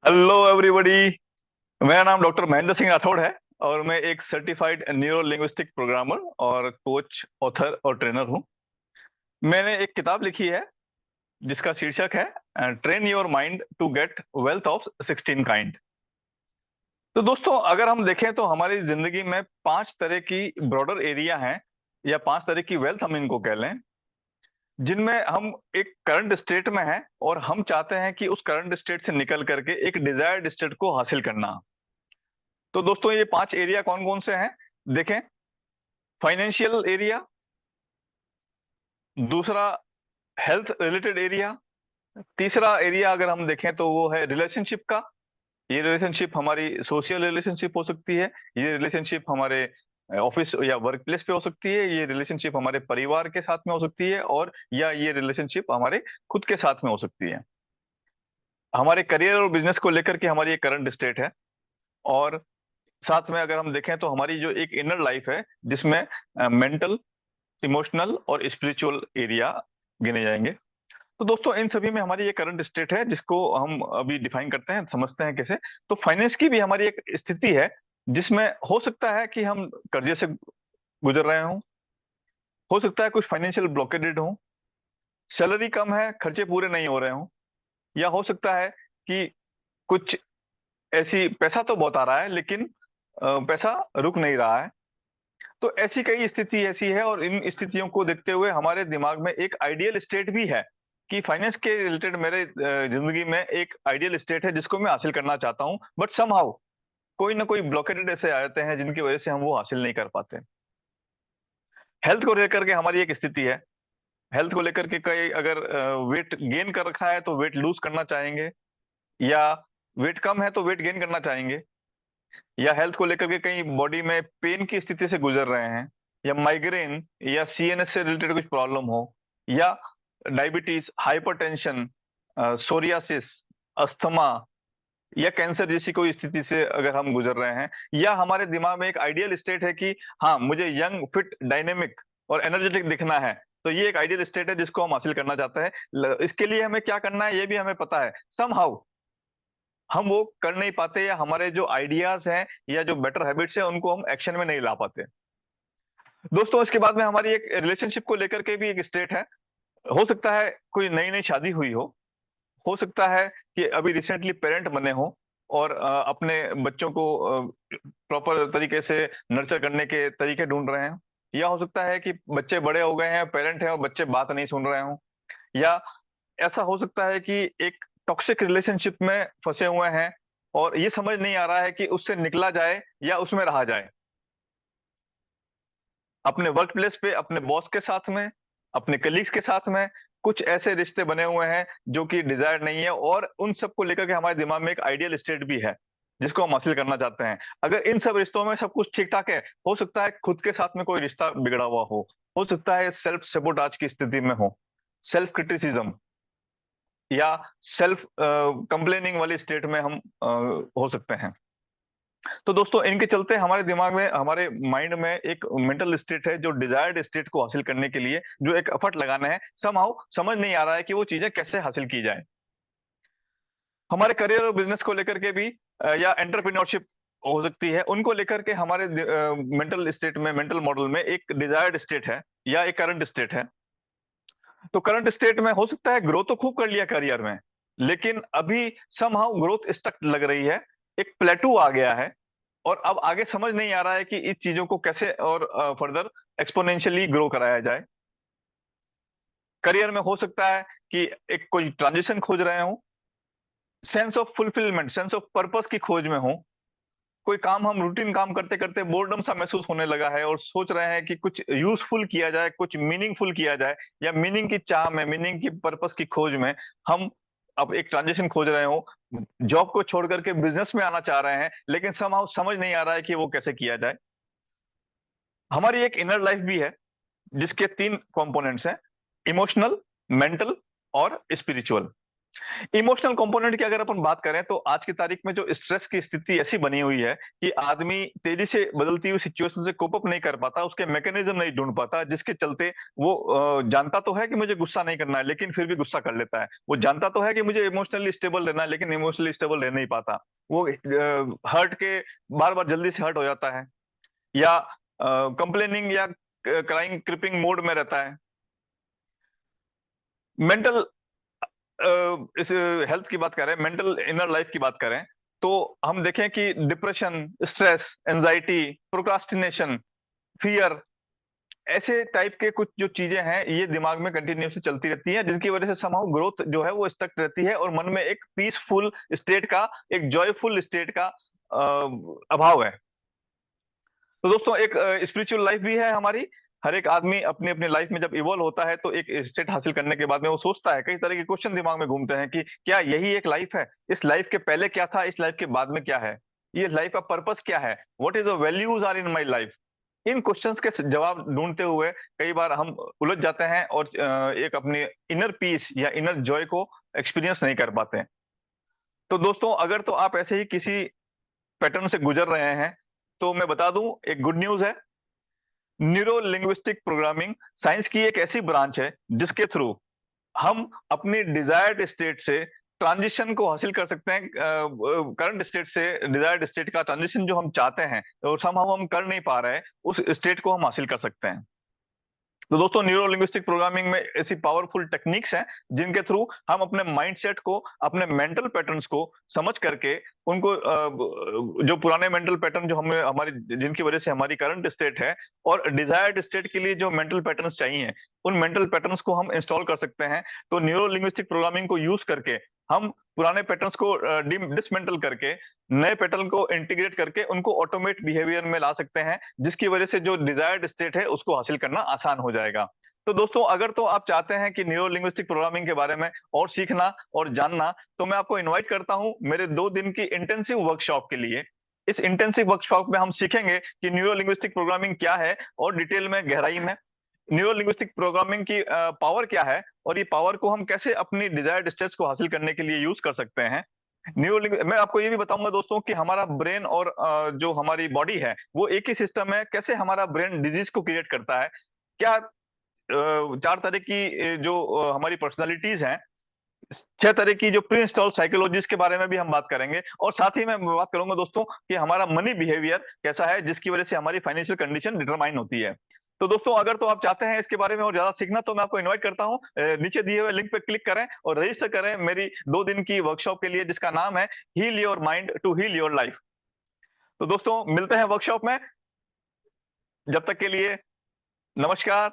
Hello everybody. मेरा नाम doctor Mahendra Singh Rathore है और मैं एक सर्टिफाइड न्यूरो लिंग्विस्टिक प्रोग्रामर और कोच, ऑथर और ट्रेनर हूँ। मैंने एक किताब लिखी है जिसका शीर्षक है train your mind to get wealth of 16 kind. तो दोस्तों, अगर हम देखें तो हमारी जिंदगी में 5 तरह की ब्रॉडर एरिया हैं या 5 तरह की वेल्थ हम इनको कह लें, जिनमें हम एक करंट स्टेट में हैं और हम चाहते हैं कि उस करंट स्टेट से निकल करके एक डिजायर्ड स्टेट को हासिल करना। तो दोस्तों, ये 5 एरिया कौन कौन से हैं? देखें। फाइनेंशियल एरिया, दूसरा हेल्थ रिलेटेड एरिया, तीसरा एरिया अगर हम देखें तो वो है रिलेशनशिप का। ये रिलेशनशिप हमारी सोशल रिलेशनशिप हो सकती है, ये रिलेशनशिप हमारे ऑफिस या वर्क प्लेस पे हो सकती है, ये रिलेशनशिप हमारे परिवार के साथ में हो सकती है, और या ये रिलेशनशिप हमारे खुद के साथ में हो सकती है। हमारे करियर और बिजनेस को लेकर के हमारी एक करंट स्टेट है। और साथ में अगर हम देखें तो हमारी जो एक इनर लाइफ है जिसमें मेंटल, इमोशनल और स्पिरिचुअल एरिया गिने जाएंगे। तो दोस्तों, इन सभी में हमारी ये करंट स्टेट है जिसको हम अभी डिफाइन करते हैं, समझते हैं कैसे। तो फाइनेंस की भी हमारी एक स्थिति है जिसमें हो सकता है कि हम कर्जे से गुजर रहे हों, हो सकता है कुछ फाइनेंशियल ब्लॉकेडेड हो, सैलरी कम है, खर्चे पूरे नहीं हो रहे हों, या हो सकता है कि कुछ ऐसी पैसा तो बहुत आ रहा है लेकिन पैसा रुक नहीं रहा है। तो ऐसी कई स्थिति ऐसी है, और इन स्थितियों को देखते हुए हमारे दिमाग में एक आइडियल स्टेट भी है कि फाइनेंस के रिलेटेड मेरे जिंदगी में एक आइडियल स्टेट है जिसको मैं हासिल करना चाहता हूं, बट समहाउ कोई ना कोई ब्लॉकेडेड ऐसे आ जाते हैं जिनकी वजह से हम वो हासिल नहीं कर पाते। हेल्थ को लेकर के हमारी एक स्थिति है। हेल्थ को लेकर के कई, अगर वेट गेन कर रखा है तो वेट लूज करना चाहेंगे, या वेट कम है तो वेट गेन करना चाहेंगे, या हेल्थ को लेकर के कहीं बॉडी में पेन की स्थिति से गुजर रहे हैं, या माइग्रेन या सीएनएस से रिलेटेड कुछ प्रॉब्लम हो, या डायबिटीज, हाइपरटेंशन, सोरियासिस, अस्थमा या कैंसर जैसी कोई स्थिति से अगर हम गुजर रहे हैं, या हमारे दिमाग में एक आइडियल स्टेट है कि हाँ, मुझे यंग, फिट, डायनेमिक और एनर्जेटिक दिखना है, तो ये एक आइडियल स्टेट है जिसको हम हासिल करना चाहते हैं। इसके लिए हमें क्या करना है ये भी हमें पता है। समहाउ हम वो कर नहीं पाते, या हमारे जो आइडियाज हैं या जो बेटर हैबिट्स हैं उनको हम एक्शन में नहीं ला पाते। दोस्तों, इसके बाद में हमारी एक रिलेशनशिप को लेकर के भी एक स्टेट है। हो सकता है कोई नई नई शादी हुई हो सकता है कि अभी रिसेंटली पेरेंट बने हो और अपने बच्चों को प्रॉपर तरीके से नर्चर करने के तरीके ढूंढ रहे हैं, या हो सकता है कि बच्चे बड़े हो गए हैं, पेरेंट हैं और बच्चे बात नहीं सुन रहे हो, या ऐसा हो सकता है कि एक टॉक्सिक रिलेशनशिप में फंसे हुए हैं और ये समझ नहीं आ रहा है कि उससे निकला जाए या उसमें रहा जाए। अपने वर्क प्लेस पे अपने बॉस के साथ में, अपने कलीग्स के साथ में कुछ ऐसे रिश्ते बने हुए हैं जो कि डिजायर्ड नहीं है, और उन सब को लेकर के हमारे दिमाग में एक आइडियल स्टेट भी है जिसको हम हासिल करना चाहते हैं। अगर इन सब रिश्तों में सब कुछ ठीक ठाक है, हो सकता है खुद के साथ में कोई रिश्ता बिगड़ा हुआ हो सकता है सेल्फ सेबोटाज की स्थिति में हो, सेल्फ क्रिटिसिज्म या सेल्फ कंप्लेनिंग वाली स्टेट में हम हो सकते हैं। तो दोस्तों, इनके चलते हमारे दिमाग में, हमारे माइंड में एक मेंटल स्टेट है जो डिजायर्ड स्टेट को हासिल करने के लिए जो एक एफर्ट लगाना है, समहाउ समझ नहीं आ रहा है कि वो चीजें कैसे हासिल की जाए। हमारे करियर और बिजनेस को लेकर के भी या एंटरप्रेन्योरशिप हो सकती है, उनको लेकर के हमारे मेंटल स्टेट में, मेंटल मॉडल में एक डिजायर्ड स्टेट है या एक करंट स्टेट है। तो करंट स्टेट में हो सकता है ग्रोथ तो खूब कर लिया करियर में, लेकिन अभी समहाउ ग्रोथ स्टक लग रही है, एक प्लेटू आ गया है, और अब आगे समझ नहीं आ रहा है कि इस चीजों को कैसे और फर्दर एक्सपोनेंशियली ग्रो कराया जाए। करियर में हो सकता है कि एक कोई ट्रांजिशन खोज रहे हो, sense of fulfilment, sense of purpose की खोज में हो, कोई काम हम रूटीन काम करते करते बोर्डम सा महसूस होने लगा है और सोच रहे हैं कि कुछ यूजफुल किया जाए, कुछ मीनिंगफुल किया जाए, या मीनिंग की चाह में, मीनिंग की पर्पस की खोज में हम अब एक ट्रांजिशन खोज रहे हो, जॉब को छोड़ करके बिजनेस में आना चाह रहे हैं, लेकिन समहाउ समझ नहीं आ रहा है कि वो कैसे किया जाए। हमारी एक इनर लाइफ भी है जिसके 3 कंपोनेंट्स हैं, इमोशनल, मेंटल और स्पिरिचुअल। इमोशनल कंपोनेंट की अगर अपन बात करें तो आज की तारीख में जो स्ट्रेस की स्थिति ऐसी बनी हुई है कि आदमी तेजी से बदलती हुई सिचुएशन से कोप अप नहीं कर पाता, उसके मैकेनिज्म नहीं ढूंढ पाता, जिसके चलते वो जानता तो है कि मुझे गुस्सा नहीं करना है, लेकिन फिर भी गुस्सा कर लेता है। वो जानता तो है कि मुझे इमोशनली स्टेबल रहना है, लेकिन इमोशनली स्टेबल रह नहीं पाता। वो हर्ट के बार बार जल्दी से हर्ट हो जाता है, या कंप्लेनिंग या क्राइंग क्रिपिंग मोड में रहता है। मेंटल इस हेल्थ की बात करें, मेंटल इनर लाइफ की बात करें, तो हम देखें कि depression, stress, anxiety, procrastination, fear, ऐसे टाइप के कुछ जो चीजें हैं ये दिमाग में कंटिन्यूसली चलती रहती हैं, जिनकी वजह से समहाउ ग्रोथ जो है वो स्टक रहती है और मन में एक पीसफुल स्टेट का, एक जॉयफुल स्टेट का अभाव है। तो दोस्तों एक स्पिरिचुअल लाइफ भी है हमारी। हर एक आदमी अपनी अपनी लाइफ में जब इवॉल्व होता है तो एक स्टेट हासिल करने के बाद में वो सोचता है, कई तरह के क्वेश्चन दिमाग में घूमते हैं कि क्या यही एक लाइफ है? इस लाइफ के पहले क्या था? इस लाइफ के बाद में क्या है? ये लाइफ का पर्पस क्या है? What is the values are in my life? इन क्वेश्चंस के जवाब ढूंढते हुए कई बार हम उलझ जाते हैं और एक अपनी इनर पीस या इनर जॉय को एक्सपीरियंस नहीं कर पाते हैं। तो दोस्तों अगर तो आप ऐसे ही किसी पैटर्न से गुजर रहे हैं, तो मैं बता दूं, एक गुड न्यूज है। न्यूरो लिंग्विस्टिक प्रोग्रामिंग साइंस की एक ऐसी ब्रांच है जिसके थ्रू हम अपनी डिजायर्ड स्टेट से ट्रांजिशन को हासिल कर सकते हैं। करंट स्टेट से डिजायर्ड स्टेट का ट्रांजिशन जो हम चाहते हैं और हम कर नहीं पा रहे हैं, उस स्टेट को हम हासिल कर सकते हैं। तो दोस्तों न्यूरो लिंग्विस्टिक प्रोग्रामिंग में ऐसी पावरफुल टेक्निक्स हैं जिनके थ्रू हम अपने माइंडसेट को, अपने मेंटल पैटर्न्स को समझ करके उनको जो पुराने मेंटल पैटर्न जो हमें हमारी जिनकी वजह से हमारी करंट स्टेट है और डिजायर्ड स्टेट के लिए जो मेंटल पैटर्न्स चाहिए, उन मेंटल पैटर्न्स को हम इंस्टॉल कर सकते हैं। तो न्यूरो लिंग्विस्टिक प्रोग्रामिंग को यूज करके हम पुराने पैटर्न्स को डिसमेंटल करके नए पैटर्न को इंटीग्रेट करके उनको ऑटोमेट बिहेवियर में ला सकते हैं, जिसकी वजह से जो डिजायर्ड स्टेट है उसको हासिल करना आसान हो जाएगा। तो दोस्तों अगर तो आप चाहते हैं कि न्यूरो लिंग्विस्टिक प्रोग्रामिंग के बारे में और सीखना और जानना, तो मैं आपको इनवाइट करता हूं मेरे 2 दिन की इंटेंसिव वर्कशॉप के लिए। इस इंटेंसिव वर्कशॉप में हम सीखेंगे कि न्यूरो लिंग्विस्टिक प्रोग्रामिंग क्या है और डिटेल में, गहराई में न्यूरो लिंग्विस्टिक प्रोग्रामिंग की पावर क्या है और ये पावर को हम कैसे अपनी डिजायर्ड स्टेट्स को हासिल करने के लिए यूज कर सकते हैं। मैं आपको ये भी बताऊंगा दोस्तों कि हमारा ब्रेन और जो हमारी बॉडी है वो एक ही सिस्टम है, कैसे हमारा ब्रेन डिजीज को क्रिएट करता है। क्या 4 तरह की जो हमारी पर्सनालिटीज हैं, 6 तरह की जो प्री इंस्टॉल साइकोलॉजीज के बारे में भी हम बात करेंगे, और साथ ही मैं बात करूंगा दोस्तों कि हमारा मनी बिहेवियर कैसा है जिसकी वजह से हमारी फाइनेंशियल कंडीशन डिटरमाइन होती है। तो दोस्तों अगर तो आप चाहते हैं इसके बारे में और ज्यादा सीखना, तो मैं आपको इनवाइट करता हूं, नीचे दिए हुए लिंक पे क्लिक करें और रजिस्टर करें मेरी 2 दिन की वर्कशॉप के लिए, जिसका नाम है heal your mind to heal your life. तो दोस्तों मिलते हैं वर्कशॉप में, जब तक के लिए नमस्कार।